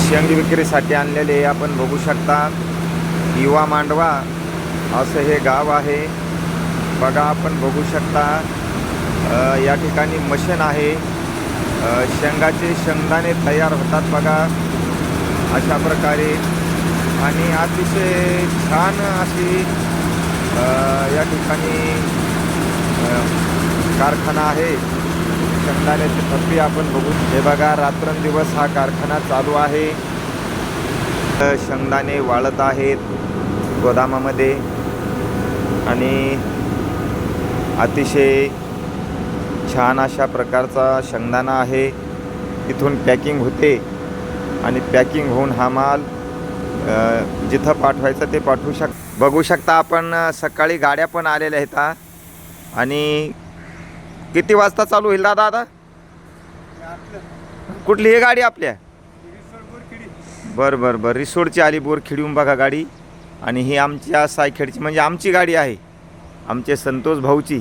शेंग विक्रीसाठी आणलेले आपण बघू शकता. युवा मांडवा असं हे गाव आहे. बघा आपण बघू शकता या ठिकाणी मशीन आहे. शेंगाचे शेंगदाणे तयार होतात बघा अशा प्रकारे. आणि अतिशय छान अशी या ठिकाणी कारखाना आहे. शेंगदाण्याची थप्पी आपण बघू. हे बघा रात्रंदिवस हा कारखाना चालू आहे. शेंगदाणे वाळत आहेत गोदामामध्ये आणि अतिशय छान अशा प्रकारचा शेंगदाणा आहे. इथून पॅकिंग होते आणि पॅकिंग होऊन हा माल जिथं पाठवायचं ते पाठवू बघू शकता आपण. सकाळी गाड्या पण आलेल्या आहेत. आणि किती वाजता चालू होईल दादा आता? कुठली ही गाडी आपल्या? बरं बरं बरं. रिसोडची आली बोरखेडून बघा गाडी. आणि ही आमच्या सायखेडची म्हणजे आमची गाडी आहे, आमचे संतोष भाऊची.